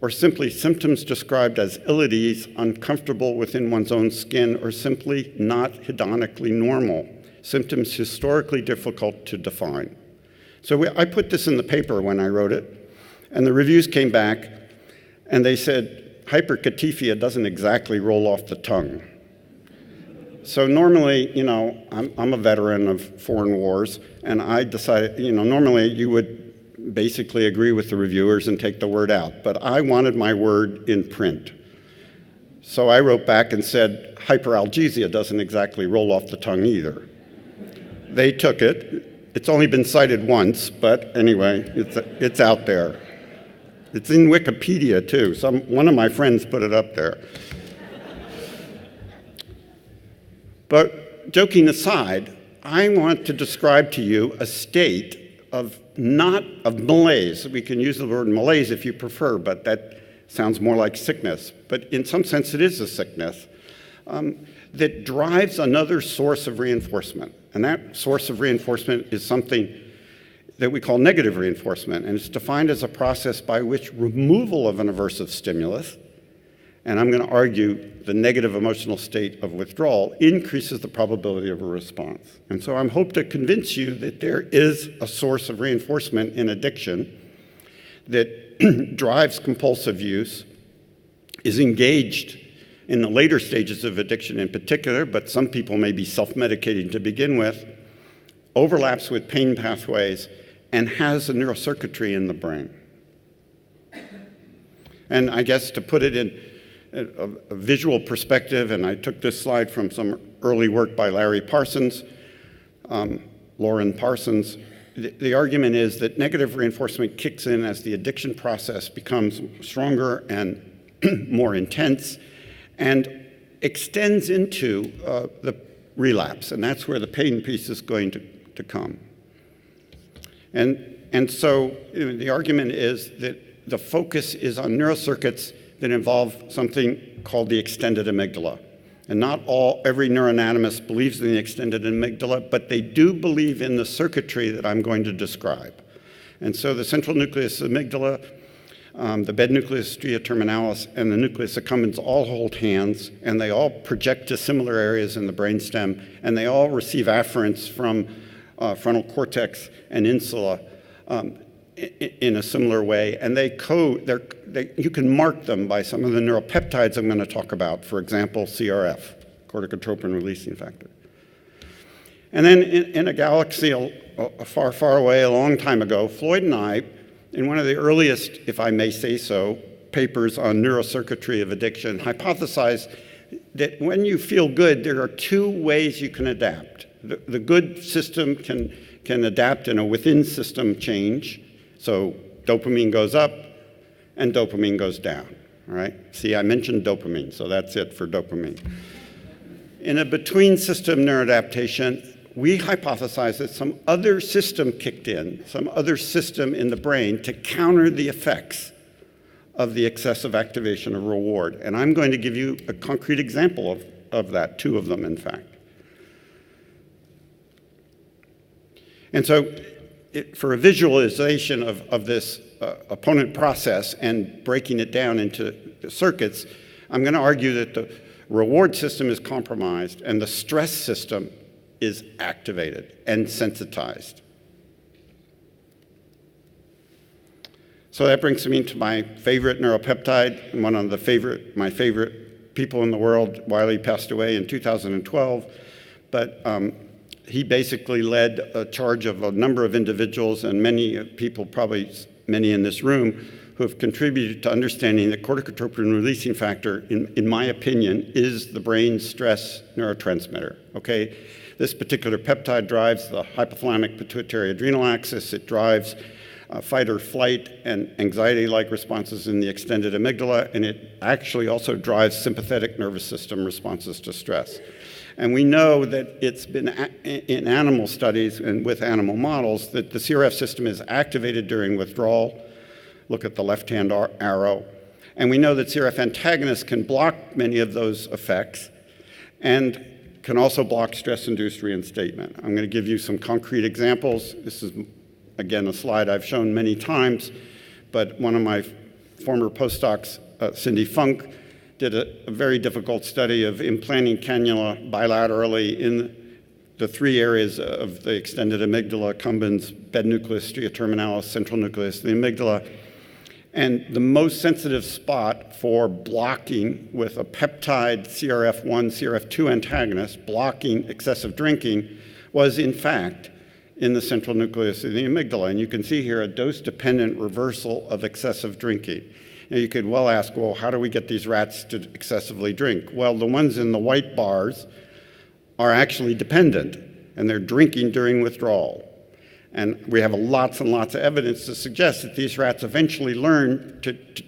or simply symptoms described as ill at ease, uncomfortable within one's own skin, or simply not hedonically normal, symptoms historically difficult to define. So I put this in the paper when I wrote it, and the reviews came back, and they said, hyperkatifeia doesn't exactly roll off the tongue. So normally, I'm a veteran of foreign wars, and I decided, normally you would basically agree with the reviewers and take the word out, but I wanted my word in print. So I wrote back and said, hyperalgesia doesn't exactly roll off the tongue either. They took it. It's only been cited once, but anyway, it's out there. It's in Wikipedia too. One of my friends put it up there. But joking aside, I want to describe to you a state of malaise. We can use the word malaise if you prefer, but that sounds more like sickness. But in some sense, it is a sickness that drives another source of reinforcement. And that source of reinforcement is something that we call negative reinforcement. And it's defined as a process by which removal of an aversive stimulus, and I'm going to argue the negative emotional state of withdrawal, increases the probability of a response. And so I hope to convince you that there is a source of reinforcement in addiction that drives compulsive use, is engaged in the later stages of addiction in particular, but some people may be self-medicating to begin with, overlaps with pain pathways, and has a neurocircuitry in the brain. And I guess to put it in a visual perspective, and I took this slide from some early work by Larry Parsons, Lauren Parsons, the argument is that negative reinforcement kicks in as the addiction process becomes stronger and more intense and extends into the relapse, and that's where the pain piece is going to come. And so the argument is that the focus is on neurocircuits that involve something called the extended amygdala. And not every neuroanatomist believes in the extended amygdala, but they do believe in the circuitry that I'm going to describe. And so the central nucleus amygdala, the bed nucleus stria terminalis, and the nucleus accumbens all hold hands, and they all project to similar areas in the brainstem, and they all receive afferents from frontal cortex and insula in a similar way, and you can mark them by some of the neuropeptides I'm going to talk about, for example, CRF, corticotropin releasing factor. And then in a galaxy far, far away, a long time ago, Floyd and I, in one of the earliest, if I may say so, papers on neurocircuitry of addiction, hypothesized that when you feel good, there are two ways you can adapt. The good system can adapt in a within-system change. So dopamine goes up and dopamine goes down, all right? See, I mentioned dopamine, so that's it for dopamine. In a between-system neuroadaptation, we hypothesized that some other system kicked in, some other system in the brain to counter the effects of the excessive activation of reward. And I'm going to give you a concrete example of that, two of them, in fact. And so for a visualization of this opponent process and breaking it down into circuits, I'm going to argue that the reward system is compromised and the stress system is activated and sensitized. So that brings me to my favorite neuropeptide, one of my favorite people in the world. Wiley passed away in 2012, but he basically led a charge of a number of individuals and many people, probably many in this room, who have contributed to understanding that corticotropin releasing factor, in my opinion, is the brain's stress neurotransmitter, okay? This particular peptide drives the hypothalamic pituitary adrenal axis. It drives fight or flight and anxiety-like responses in the extended amygdala, and it actually also drives sympathetic nervous system responses to stress. And we know that it's been in animal studies and with animal models that the CRF system is activated during withdrawal. Look at the left-hand arrow. And we know that CRF antagonists can block many of those effects and can also block stress-induced reinstatement. I'm going to give you some concrete examples. This is, again, a slide I've shown many times, but one of my former postdocs, Cindy Funk, did a very difficult study of implanting cannula bilaterally in the three areas of the extended amygdala: Cumbens, bed nucleus, stria terminalis, central nucleus, the amygdala. And the most sensitive spot for blocking with a peptide CRF1, CRF2 antagonist, blocking excessive drinking, was in fact in the central nucleus of the amygdala. And you can see here a dose-dependent reversal of excessive drinking. Now you could well ask, well, how do we get these rats to excessively drink? Well, the ones in the white bars are actually dependent, and they're drinking during withdrawal. And we have lots and lots of evidence to suggest that these rats eventually learn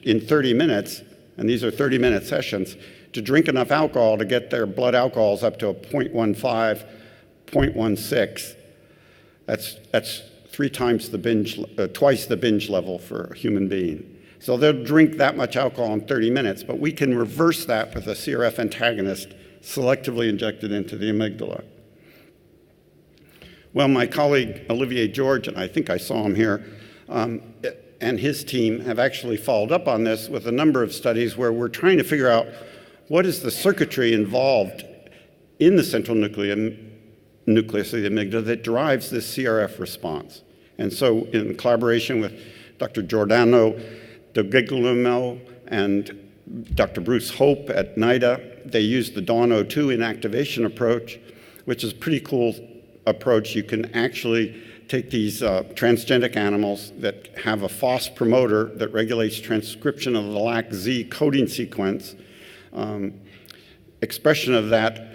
in 30 minutes, and these are 30-minute sessions, to drink enough alcohol to get their blood alcohols up to a 0.15, 0.16. That's twice the binge level for a human being. So they'll drink that much alcohol in 30 minutes, but we can reverse that with a CRF antagonist selectively injected into the amygdala. Well, my colleague Olivier George, and I think I saw him here, and his team have actually followed up on this with a number of studies where we're trying to figure out what is the circuitry involved in the central nucleus of the amygdala that drives this CRF response. And so in collaboration with Dr. Giordano D'Aguilemo and Dr. Bruce Hope at NIDA, they used the Dawn-02 inactivation approach, which is a pretty cool approach. You can actually take these transgenic animals that have a FOS promoter that regulates transcription of the LAC-Z coding sequence. Expression of that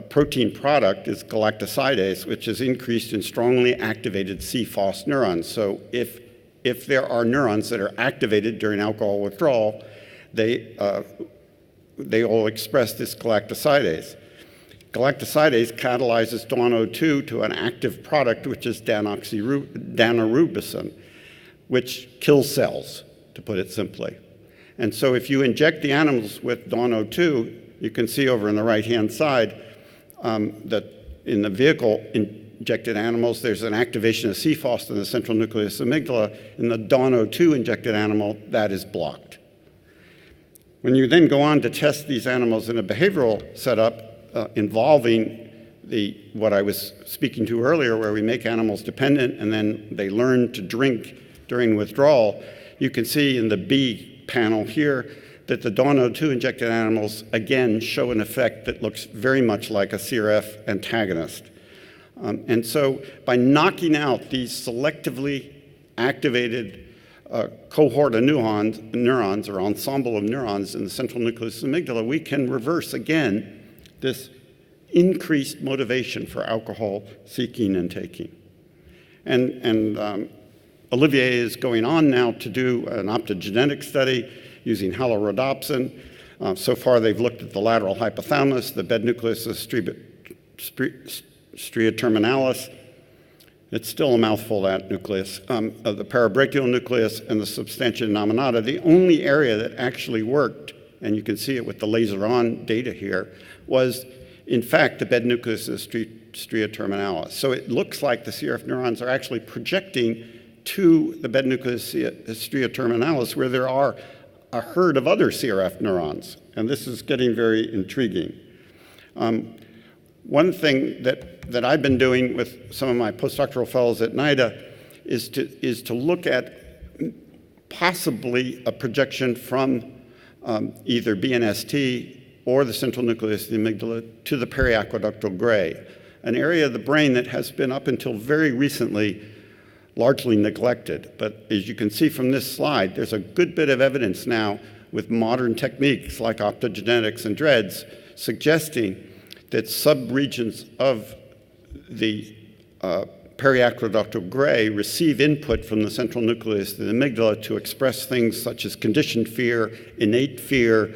protein product is galactosidase, which is increased in strongly activated CFOS neurons. So if there are neurons that are activated during alcohol withdrawal, they all express this galactosidase. Galactosidase catalyzes Dawn-02 to an active product, which is daunorubicin, which kills cells, to put it simply. And so if you inject the animals with Dawn-02, you can see over on the right-hand side that in the vehicle-injected animals, there's an activation of CFOS in the central nucleus amygdala. In the Dawn-02 injected animal, that is blocked. When you then go on to test these animals in a behavioral setup, involving what I was speaking to earlier, where we make animals dependent and then they learn to drink during withdrawal, you can see in the B panel here that the Dawn-02 injected animals again show an effect that looks very much like a CRF antagonist. And so by knocking out these selectively activated cohort of neurons or ensemble of neurons in the central nucleus amygdala, we can reverse again this increased motivation for alcohol seeking and taking. And Olivier is going on now to do an optogenetic study using halorhodopsin. So far, they've looked at the lateral hypothalamus, the bed nucleus of stria terminalis. It's still a mouthful, that nucleus, of the parabrachial nucleus and the substantia nominata. The only area that actually worked, and you can see it with the laser-on data here, was, in fact, the bed nucleus of stria terminalis. So it looks like the CRF neurons are actually projecting to the bed nucleus of stria terminalis, where there are a herd of other CRF neurons. And this is getting very intriguing. One thing that I've been doing with some of my postdoctoral fellows at NIDA is to look at possibly a projection from either BNST or the central nucleus of the amygdala to the periaqueductal gray, an area of the brain that has been up until very recently largely neglected. But as you can see from this slide, there's a good bit of evidence now with modern techniques like optogenetics and DREADS suggesting that subregions of the periaqueductal gray receive input from the central nucleus of the amygdala to express things such as conditioned fear, innate fear,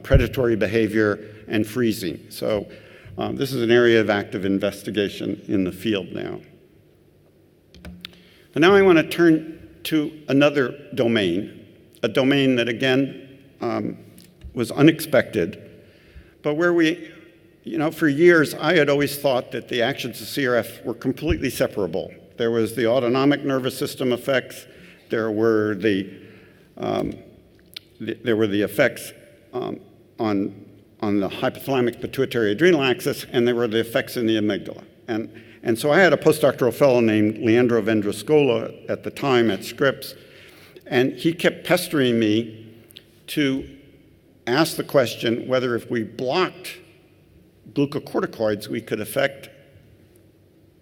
predatory behavior, and freezing. So this is an area of active investigation in the field now. And now I want to turn to another domain, a domain that again was unexpected, but where for years I had always thought that the actions of CRF were completely separable. There was the autonomic nervous system effects, there were the there were the effects on the hypothalamic pituitary adrenal axis, and there were the effects in the amygdala. And so I had a postdoctoral fellow named Leandro Vendruscola at the time at Scripps, and he kept pestering me to ask the question whether if we blocked glucocorticoids, we could affect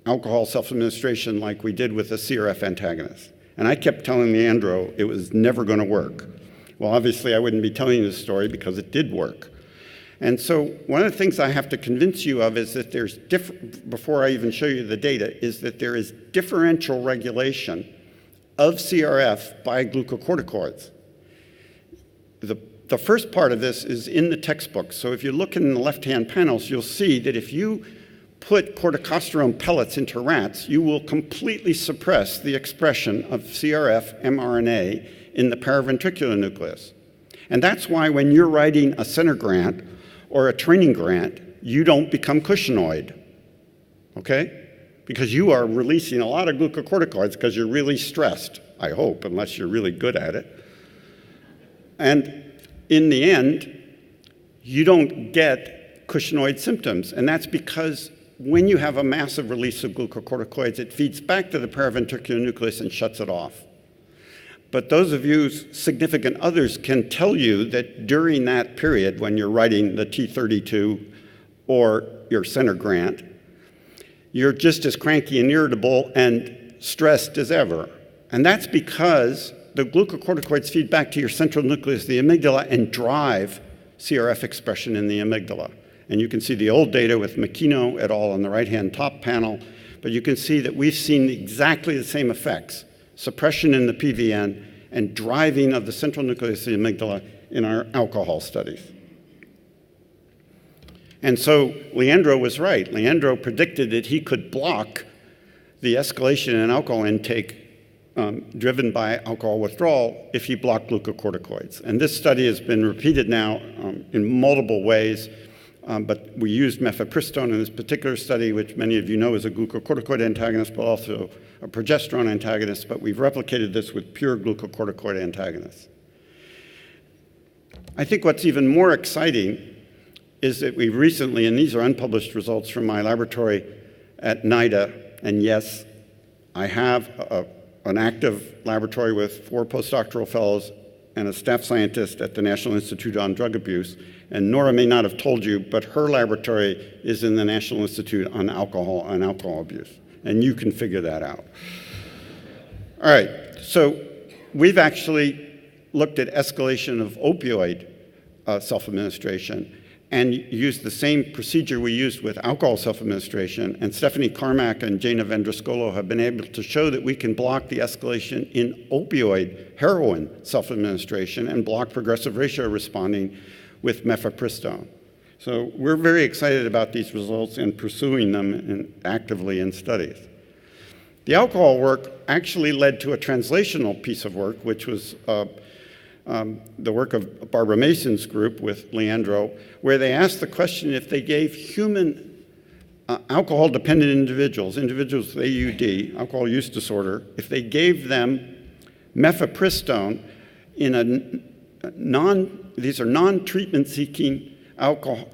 alcohol self-administration like we did with the CRF antagonist. And I kept telling Leandro it was never going to work. Well, obviously, I wouldn't be telling you this story because it did work. And so one of the things I have to convince you of is that there's before I even show you the data, is that there is differential regulation of CRF by glucocorticoids. The first part of this is in the textbook. So if you look in the left-hand panels, you'll see that if you put corticosterone pellets into rats, you will completely suppress the expression of CRF mRNA in the paraventricular nucleus. And that's why when you're writing a center grant or a training grant, you don't become cushingoid, okay? Because you are releasing a lot of glucocorticoids because you're really stressed, I hope, unless you're really good at it. And in the end, you don't get cushingoid symptoms. And that's because when you have a massive release of glucocorticoids, it feeds back to the paraventricular nucleus and shuts it off. But those of you, significant others, can tell you that during that period when you're writing the T32 or your center grant, you're just as cranky and irritable and stressed as ever. And that's because the glucocorticoids feed back to your central nucleus, the amygdala, and drive CRF expression in the amygdala. And you can see the old data with Makino et al. On the right-hand top panel, but you can see that we've seen exactly the same effects, suppression in the PVN and driving of the central nucleus of the amygdala in our alcohol studies. And so Leandro was right. Leandro predicted that he could block the escalation in alcohol intake driven by alcohol withdrawal if he blocked glucocorticoids. And this study has been repeated now in multiple ways, but we used mifepristone in this particular study, which many of you know is a glucocorticoid antagonist, but also a progesterone antagonist, but we've replicated this with pure glucocorticoid antagonists. I think what's even more exciting is that we recently, and these are unpublished results from my laboratory at NIDA, and yes, I have an active laboratory with 4 postdoctoral fellows and a staff scientist at the National Institute on Drug Abuse. And Nora may not have told you, but her laboratory is in the National Institute on Alcohol and Alcohol Abuse. And you can figure that out. All right, so we've actually looked at escalation of opioid self-administration and used the same procedure we used with alcohol self-administration. And Stephanie Carmack and Jana Vendruscola have been able to show that we can block the escalation in opioid heroin self-administration and block progressive ratio responding with mifepristone. So we're very excited about these results and pursuing them actively in studies. The alcohol work actually led to a translational piece of work, which was the work of Barbara Mason's group with Leandro, where they asked the question if they gave human alcohol-dependent individuals with AUD, alcohol use disorder, if they gave them mifepristone in these are non-treatment seeking alcohol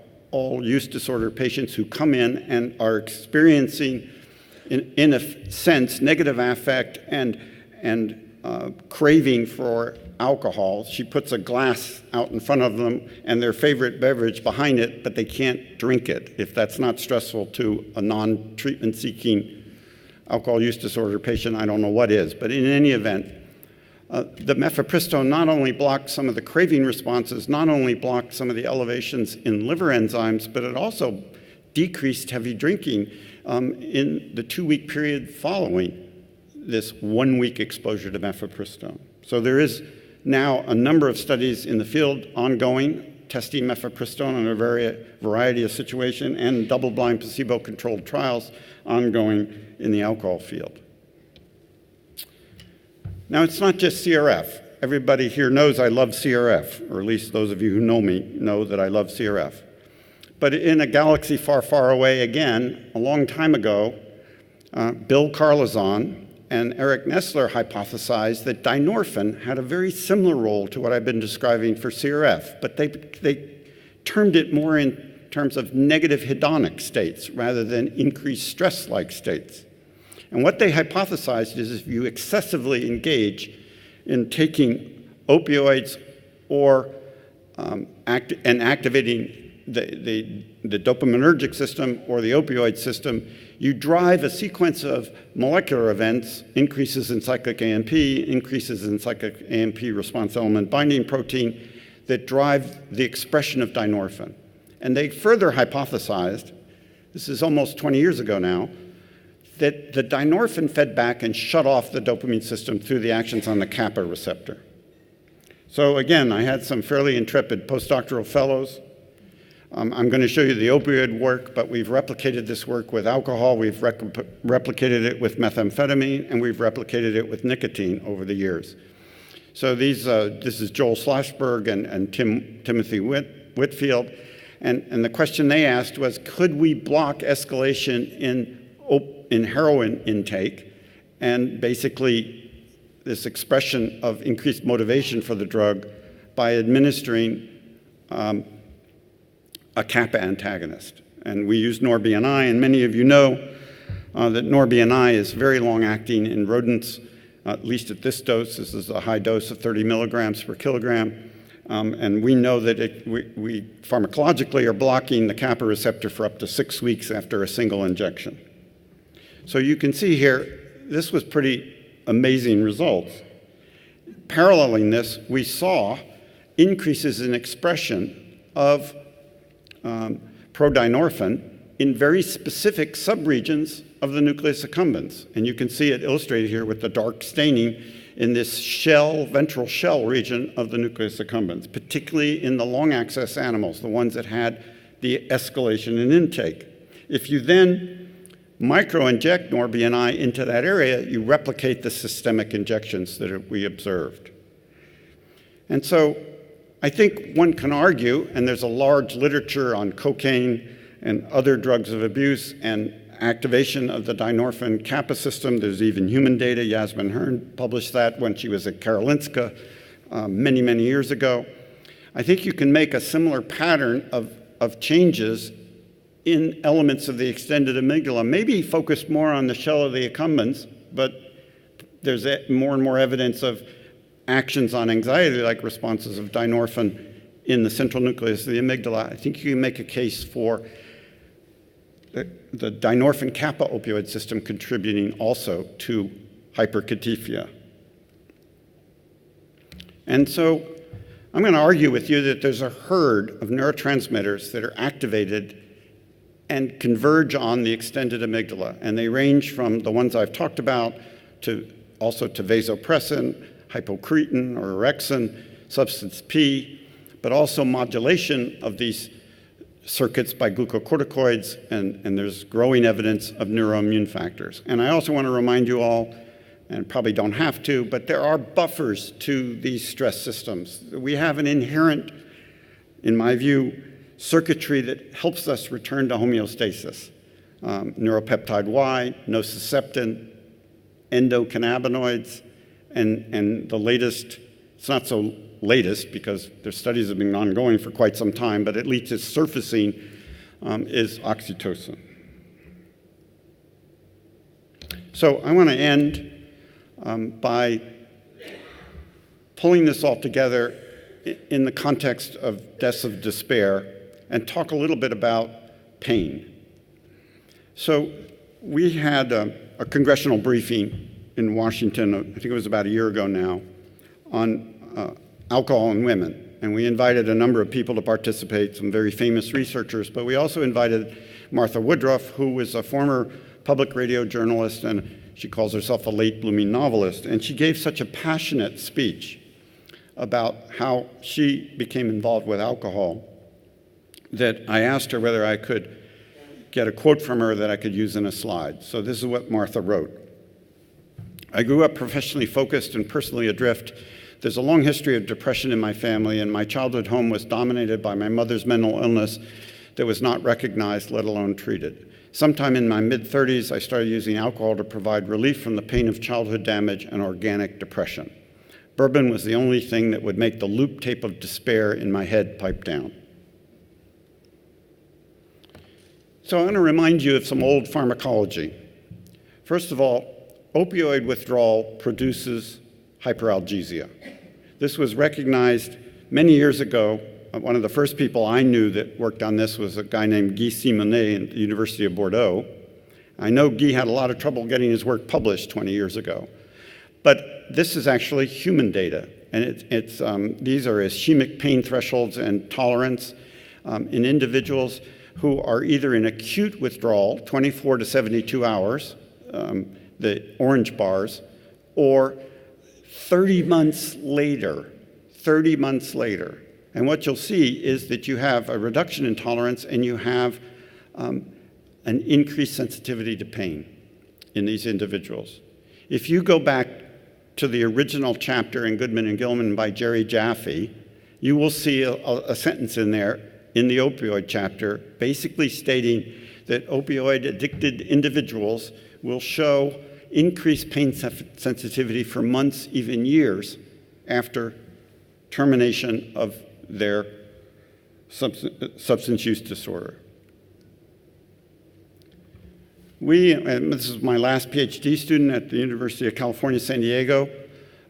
use disorder patients who come in and are experiencing, in a sense, negative affect and craving for alcohol. She puts a glass out in front of them and their favorite beverage behind it, but they can't drink it. If that's not stressful to a non-treatment seeking alcohol use disorder patient, I don't know what is. But in any event, the mifepristone not only blocked some of the craving responses, not only blocked some of the elevations in liver enzymes, but it also decreased heavy drinking in the 2-week period following this 1-week exposure to mifepristone. So there is now a number of studies in the field ongoing, testing mifepristone in a variety of situations, and double-blind placebo-controlled trials ongoing in the alcohol field. Now, it's not just CRF. Everybody here knows I love CRF, or at least those of you who know me know that I love CRF. But in a galaxy far, far away again, a long time ago, Bill Carlazon and Eric Nestler hypothesized that dynorphin had a very similar role to what I've been describing for CRF, but they termed it more in terms of negative hedonic states rather than increased stress-like states. And what they hypothesized is if you excessively engage in taking opioids or activating the dopaminergic system or the opioid system, you drive a sequence of molecular events, increases in cyclic AMP, increases in cyclic AMP response element binding protein, that drive the expression of dynorphin. And they further hypothesized, this is almost 20 years ago now, that the dynorphin fed back and shut off the dopamine system through the actions on the kappa receptor. So again, I had some fairly intrepid postdoctoral fellows. I'm going to show you the opioid work, but we've replicated this work with alcohol, we've replicated it with methamphetamine, and we've replicated it with nicotine over the years. So this is Joel Schlossberg and Timothy Whitfield, and the question they asked was, could we block escalation in heroin intake, and basically this expression of increased motivation for the drug by administering a kappa antagonist. And we use NorBNI, and many of you know that NorBNI is very long-acting in rodents, at least at this dose. This is a high dose of 30 milligrams per kilogram. And we know that we pharmacologically are blocking the kappa receptor for up to 6 weeks after a single injection. So you can see here, this was pretty amazing results. Paralleling this, we saw increases in expression of prodynorphin in very specific subregions of the nucleus accumbens. And you can see it illustrated here with the dark staining in this ventral shell region of the nucleus accumbens, particularly in the long-axis animals, the ones that had the escalation in intake. If you then micro-inject NorBNI into that area, you replicate the systemic injections that we observed. And so I think one can argue, and there's a large literature on cocaine and other drugs of abuse and activation of the dynorphin kappa system. There's even human data. Yasmin Hearn published that when she was at Karolinska many, many years ago. I think you can make a similar pattern of changes in elements of the extended amygdala, maybe focused more on the shell of the accumbens, but there's more and more evidence of actions on anxiety-like responses of dynorphin in the central nucleus of the amygdala. I think you can make a case for the dynorphin kappa opioid system contributing also to hyperkatifeia. And so I'm going to argue with you that there's a herd of neurotransmitters that are activated and converge on the extended amygdala. And they range from the ones I've talked about to also to vasopressin, hypocretin or orexin, substance P, but also modulation of these circuits by glucocorticoids, and there's growing evidence of neuroimmune factors. And I also want to remind you all, and probably don't have to, but there are buffers to these stress systems. We have an inherent, in my view, circuitry that helps us return to homeostasis. Neuropeptide Y, nociceptin, endocannabinoids, and the latest, it's not so latest because their studies have been ongoing for quite some time, but at least it's surfacing, is oxytocin. So I want to end by pulling this all together in the context of deaths of despair and talk a little bit about pain. So we had a congressional briefing in Washington, I think it was about a year ago now, on alcohol in women. And we invited a number of people to participate, some very famous researchers, but we also invited Martha Woodruff, who was a former public radio journalist, and she calls herself a late blooming novelist. And she gave such a passionate speech about how she became involved with alcohol that I asked her whether I could get a quote from her that I could use in a slide. So this is what Martha wrote. I grew up professionally focused and personally adrift. There's a long history of depression in my family, and my childhood home was dominated by my mother's mental illness that was not recognized, let alone treated. Sometime in my mid-30s, I started using alcohol to provide relief from the pain of childhood damage and organic depression. Bourbon was the only thing that would make the loop tape of despair in my head pipe down. So I want to remind you of some old pharmacology. First of all, opioid withdrawal produces hyperalgesia. This was recognized many years ago. One of the first people I knew that worked on this was a guy named Guy Simonet at the University of Bordeaux. I know Guy had a lot of trouble getting his work published 20 years ago. But this is actually human data, and these are ischemic pain thresholds and tolerance in individuals who are either in acute withdrawal, 24 to 72 hours, the orange bars, or 30 months later. And what you'll see is that you have a reduction in tolerance and you have an increased sensitivity to pain in these individuals. If you go back to the original chapter in Goodman and Gilman by Jerry Jaffe, you will see a sentence in there in the opioid chapter basically stating that opioid-addicted individuals will show increased pain sensitivity for months, even years, after termination of their substance use disorder. And this is my last PhD student at the University of California, San Diego.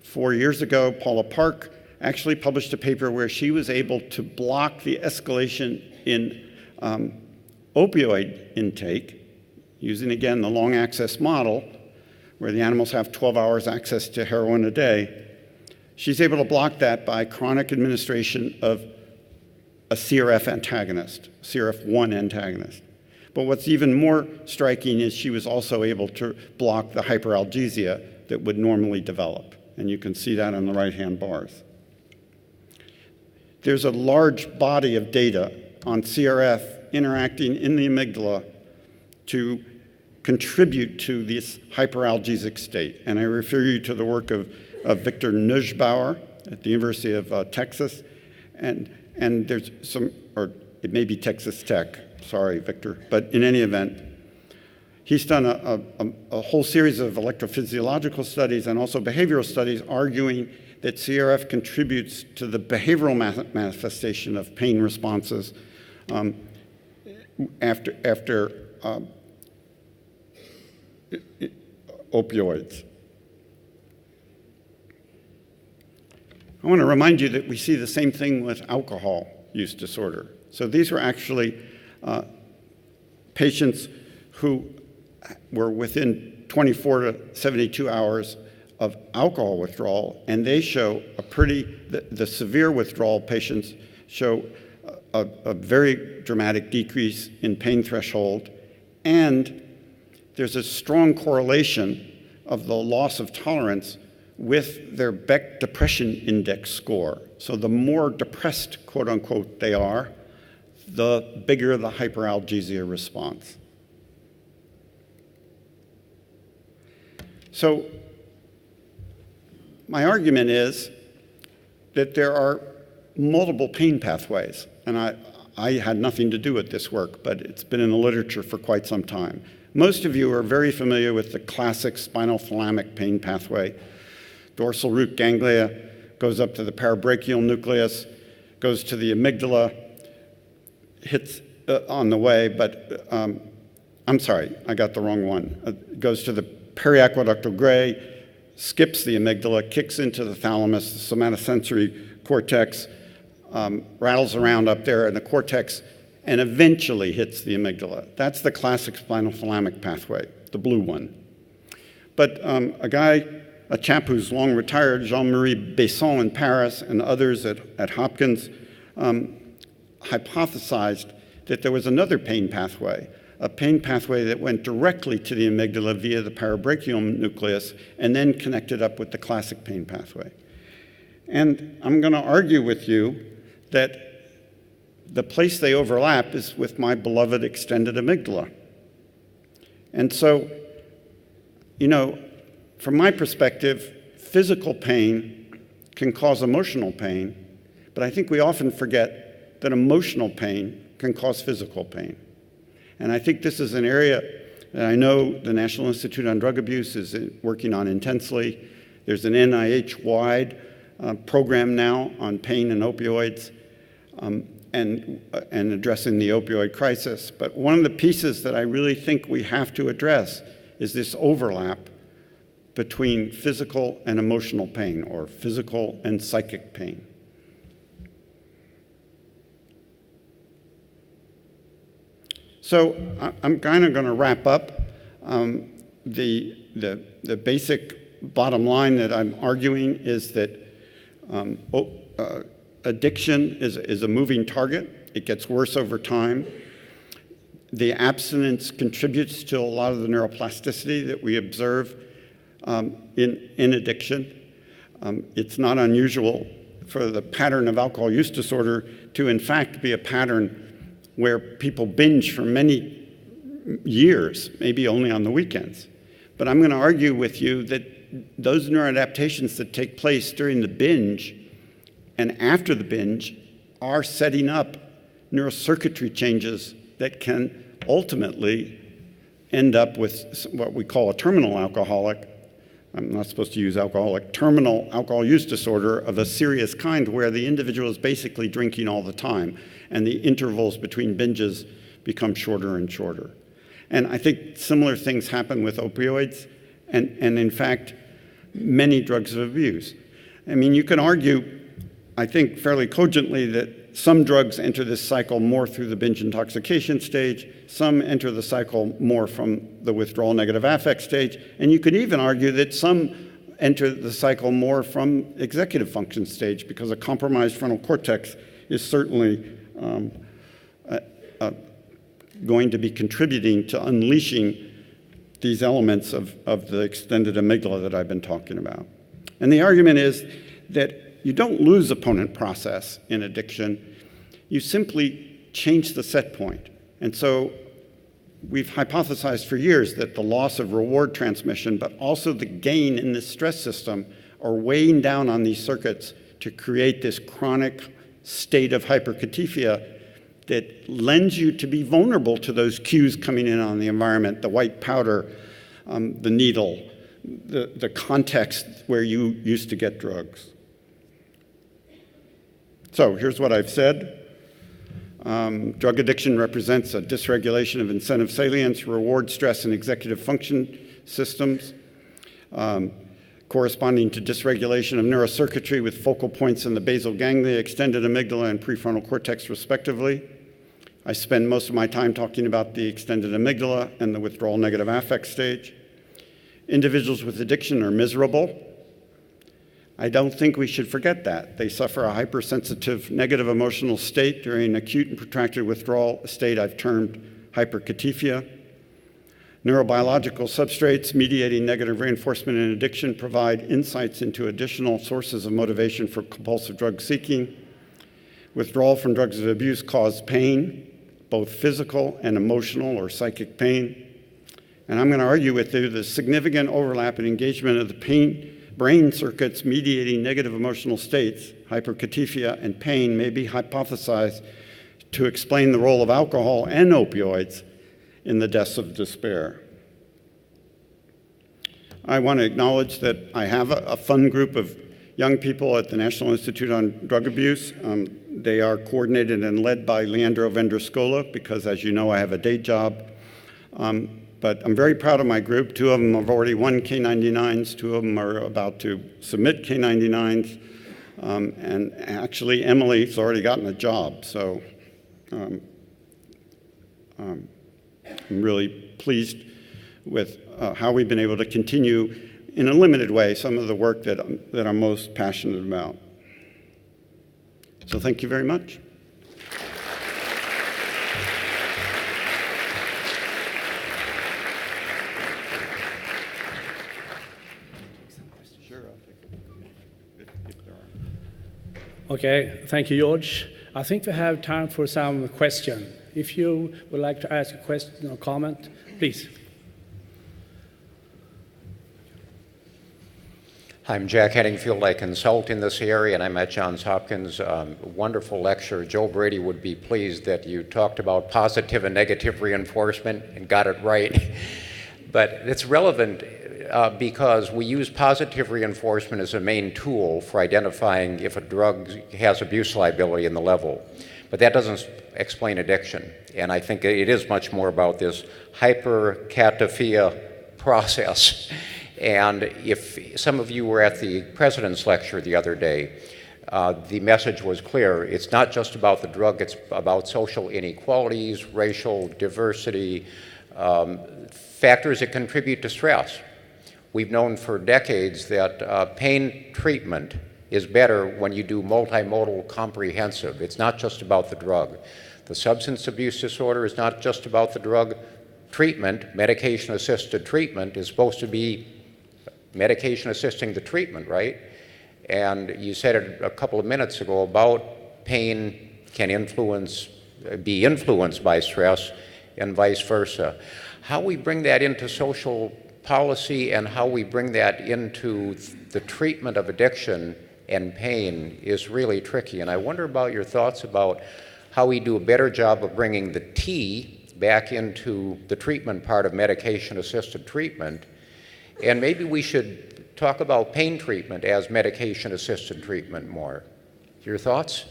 4 years ago, Paula Park actually published a paper where she was able to block the escalation in opioid intake using, again, the long access model, where the animals have 12 hours access to heroin a day. She's able to block that by chronic administration of a CRF antagonist, CRF1 antagonist. But what's even more striking is she was also able to block the hyperalgesia that would normally develop. And you can see that on the right-hand bars. There's a large body of data on CRF interacting in the amygdala to contribute to this hyperalgesic state. And I refer you to the work of Victor Nussbauer at the University of Texas. And there's some, or it may be Texas Tech, sorry, Victor. But in any event, he's done a whole series of electrophysiological studies and also behavioral studies arguing that CRF contributes to the behavioral manifestation of pain responses after opioids. I want to remind you that we see the same thing with alcohol use disorder. So these were actually patients who were within 24 to 72 hours of alcohol withdrawal, and they show the severe withdrawal patients show a very dramatic decrease in pain threshold, and there's a strong correlation of the loss of tolerance with their Beck Depression Index score. So the more depressed, quote unquote, they are, the bigger the hyperalgesia response. So my argument is that there are multiple pain pathways, and I had nothing to do with this work, but it's been in the literature for quite some time. Most of you are very familiar with the classic spinal thalamic pain pathway. Dorsal root ganglia goes up to the parabrachial nucleus, goes to the amygdala, hits on the way, but I'm sorry, I got the wrong one. Goes to the periaqueductal gray, skips the amygdala, kicks into the thalamus, the somatosensory cortex, rattles around up there in the cortex, and eventually hits the amygdala. That's the classic spinal thalamic pathway, the blue one. But a chap who's long retired, Jean-Marie Besson in Paris and others at Hopkins, hypothesized that there was another pain pathway, a pain pathway that went directly to the amygdala via the parabrachial nucleus and then connected up with the classic pain pathway. And I'm going to argue with you that the place they overlap is with my beloved extended amygdala. And so, you know, from my perspective, physical pain can cause emotional pain, but I think we often forget that emotional pain can cause physical pain. And I think this is an area that I know the National Institute on Drug Abuse is working on intensely. There's an NIH-wide program now on pain and opioids and addressing the opioid crisis. But one of the pieces that I really think we have to address is this overlap between physical and emotional pain, or physical and psychic pain. So I'm kind of going to wrap up. The basic bottom line that I'm arguing is that addiction is a moving target. It gets worse over time. The abstinence contributes to a lot of the neuroplasticity that we observe in addiction. It's not unusual for the pattern of alcohol use disorder to, in fact, be a pattern where people binge for many years, maybe only on the weekends. But I'm going to argue with you that those neuroadaptations that take place during the binge and after the binge are setting up neurocircuitry changes that can ultimately end up with what we call a terminal alcoholic. I'm not supposed to use alcoholic, terminal alcohol use disorder of a serious kind where the individual is basically drinking all the time and the intervals between binges become shorter and shorter. And I think similar things happen with opioids and in fact, many drugs of abuse. I mean, you can argue, I think fairly cogently, that some drugs enter this cycle more through the binge intoxication stage, some enter the cycle more from the withdrawal negative affect stage, and you could even argue that some enter the cycle more from executive function stage because a compromised frontal cortex is certainly going to be contributing to unleashing these elements of the extended amygdala that I've been talking about. And the argument is that you don't lose opponent process in addiction, you simply change the set point. And so we've hypothesized for years that the loss of reward transmission, but also the gain in this stress system, are weighing down on these circuits to create this chronic state of hyperkatifeia that lends you to be vulnerable to those cues coming in on the environment, the white powder, the needle, the context where you used to get drugs. So here's what I've said. Drug addiction represents a dysregulation of incentive salience, reward, stress, and executive function systems, corresponding to dysregulation of neurocircuitry with focal points in the basal ganglia, extended amygdala, and prefrontal cortex, respectively. I spend most of my time talking about the extended amygdala and the withdrawal negative affect stage. Individuals with addiction are miserable. I don't think we should forget that. They suffer a hypersensitive negative emotional state during acute and protracted withdrawal, a state I've termed hyperkatifeia. Neurobiological substrates mediating negative reinforcement in addiction provide insights into additional sources of motivation for compulsive drug seeking. Withdrawal from drugs of abuse cause pain, both physical and emotional or psychic pain. And I'm going to argue with you the significant overlap and engagement of the brain circuits mediating negative emotional states, hyperkatifeia and pain, may be hypothesized to explain the role of alcohol and opioids in the deaths of despair. I want to acknowledge that I have a fun group of young people at the National Institute on Drug Abuse. They are coordinated and led by Leandro Vendruscola because, as you know, I have a day job. But I'm very proud of my group. 2 of them have already won K99s. 2 of them are about to submit K99s. And actually, Emily's already gotten a job. So I'm really pleased with how we've been able to continue in a limited way some of the work that I'm most passionate about. So thank you very much. Okay, thank you, George. I think we have time for some questions. If you would like to ask a question or comment, please. I'm Jack Henningfield. I consult in this area, and I'm at Johns Hopkins. Wonderful lecture. Joe Brady would be pleased that you talked about positive and negative reinforcement and got it right. But it's relevant because we use positive reinforcement as a main tool for identifying if a drug has abuse liability in the level. But that doesn't explain addiction. And I think it is much more about this hyperkatifeia process. And if some of you were at the president's lecture the other day, the message was clear. It's not just about the drug, it's about social inequalities, racial diversity, factors that contribute to stress. We've known for decades that pain treatment is better when you do multimodal comprehensive. It's not just about the drug. The substance abuse disorder is not just about the drug. Treatment, medication-assisted treatment, is supposed to be medication assisting the treatment, right? And you said it a couple of minutes ago about pain can be influenced by stress and vice versa. How we bring that into social policy and how we bring that into the treatment of addiction and pain is really tricky. And I wonder about your thoughts about how we do a better job of bringing the T back into the treatment part of medication-assisted treatment. And maybe we should talk about pain treatment as medication-assisted treatment more. Your thoughts?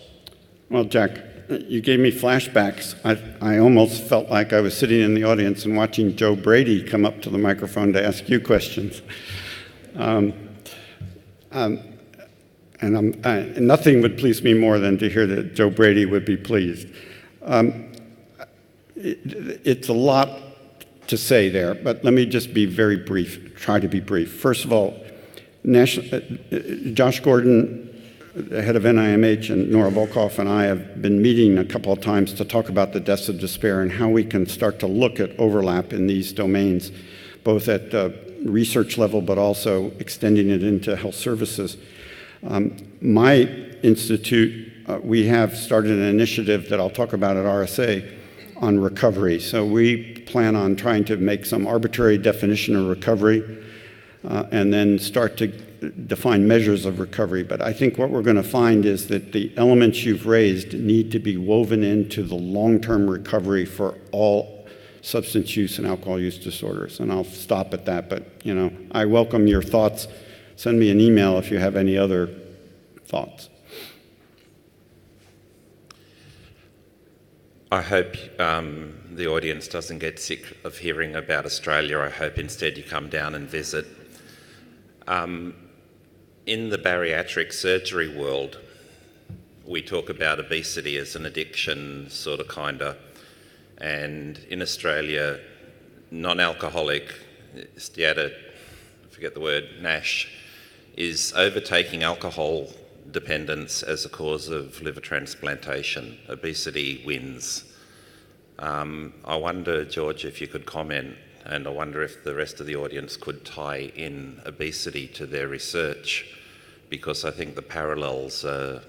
Well, Jack, you gave me flashbacks. I almost felt like I was sitting in the audience and watching Joe Brady come up to the microphone to ask you questions. Nothing would please me more than to hear that Joe Brady would be pleased. It's a lot to say there, but let me just be very brief, try to be brief. First of all, Josh Gordon, the head of NIMH, and Nora Volkoff and I have been meeting a couple of times to talk about the deaths of despair and how we can start to look at overlap in these domains, both at research level but also extending it into health services. My institute, we have started an initiative that I'll talk about at RSA on recovery. So we plan on trying to make some arbitrary definition of recovery and then start to define measures of recovery. But I think what we're going to find is that the elements you've raised need to be woven into the long-term recovery for all substance use and alcohol use disorders. And I'll stop at that, but I welcome your thoughts. Send me an email if you have any other thoughts. I hope the audience doesn't get sick of hearing about Australia. I hope instead you come down and visit. In the bariatric surgery world, we talk about obesity as an addiction, kinda, and in Australia, non-alcoholic steatosis, I forget the word, NASH, is overtaking alcohol dependence as a cause of liver transplantation. Obesity wins. I wonder, George, if you could comment, and I wonder if the rest of the audience could tie in obesity to their research, because I think the parallels are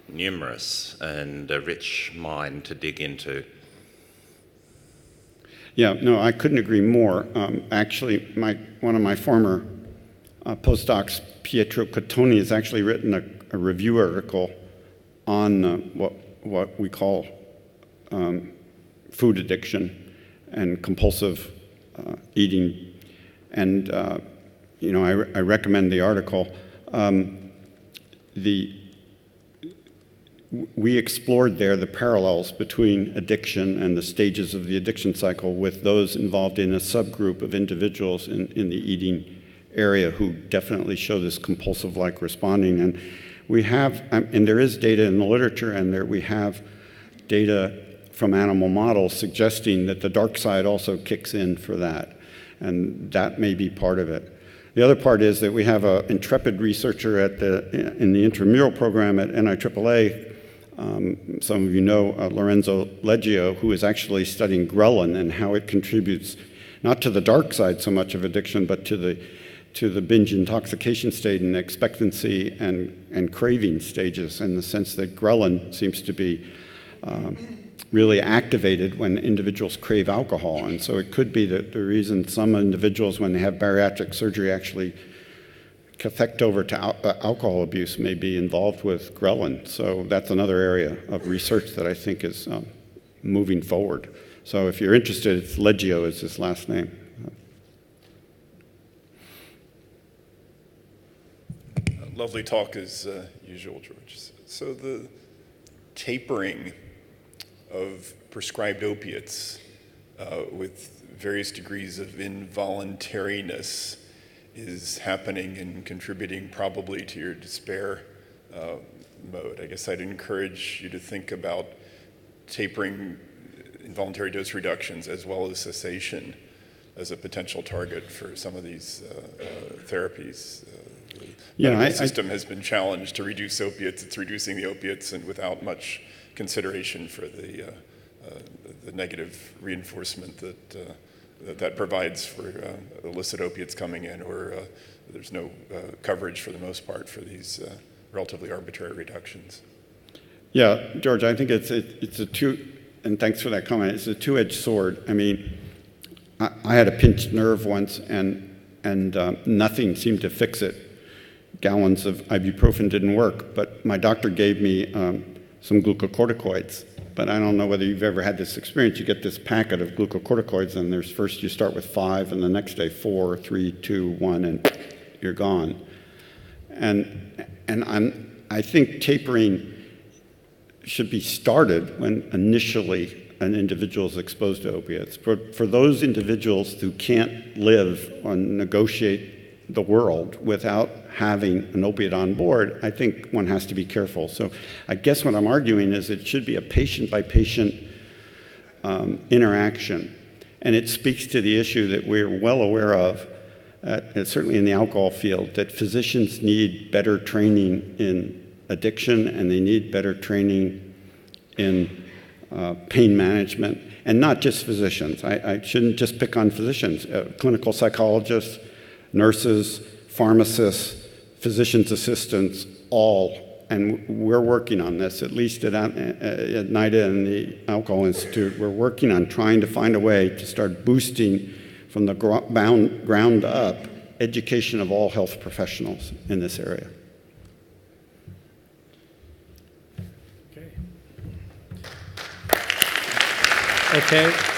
numerous and a rich mine to dig into. Yeah, no, I couldn't agree more. Actually, one of my former postdocs, Pietro Cottoni, has actually written a review article on what we call food addiction and compulsive eating. And, I recommend the article. We explored there the parallels between addiction and the stages of the addiction cycle with those involved in a subgroup of individuals in the eating area who definitely show this compulsive-like responding. And we have, and there is data in the literature, and we have data from animal models suggesting that the dark side also kicks in for that. And that may be part of it. The other part is that we have an intrepid researcher in the intramural program at NIAAA, some of you know Lorenzo Leggio, who is actually studying ghrelin and how it contributes not to the dark side so much of addiction, but to the binge intoxication state and expectancy and craving stages, in the sense that ghrelin seems to be really activated when individuals crave alcohol. And so it could be that the reason some individuals, when they have bariatric surgery, actually cathectover to alcohol abuse may be involved with ghrelin. So that's another area of research that I think is moving forward. So if you're interested, it's Leggio is his last name. Lovely talk as usual, George. So the tapering of prescribed opiates with various degrees of involuntariness is happening and contributing probably to your despair mode. I guess I'd encourage you to think about tapering involuntary dose reductions as well as cessation as a potential target for some of these therapies. The medical system has been challenged to reduce opiates. It's reducing the opiates and without much consideration for the negative reinforcement that provides for illicit opiates coming in, or there's no coverage for the most part for these relatively arbitrary reductions. Yeah, George, I think it's a and thanks for that comment, it's a two-edged sword. I mean, I had a pinched nerve once and nothing seemed to fix it. Gallons of ibuprofen didn't work, but my doctor gave me some glucocorticoids. But I don't know whether you've ever had this experience. You get this packet of glucocorticoids, and there's first you start with 5, and the next day 4, 3, 2, 1, and you're gone. And I think tapering should be started when initially an individual is exposed to opiates. For those individuals who can't live or negotiate the world without having an opiate on board, I think one has to be careful. So I guess what I'm arguing is it should be a patient-by-patient interaction. And it speaks to the issue that we're well aware of, certainly in the alcohol field, that physicians need better training in addiction and they need better training in pain management. And not just physicians. I shouldn't just pick on physicians. Clinical psychologists, nurses, pharmacists, physician's assistants, all, and we're working on this, at least at NIDA and the Alcohol Institute, we're working on trying to find a way to start boosting from the ground up education of all health professionals in this area. Okay.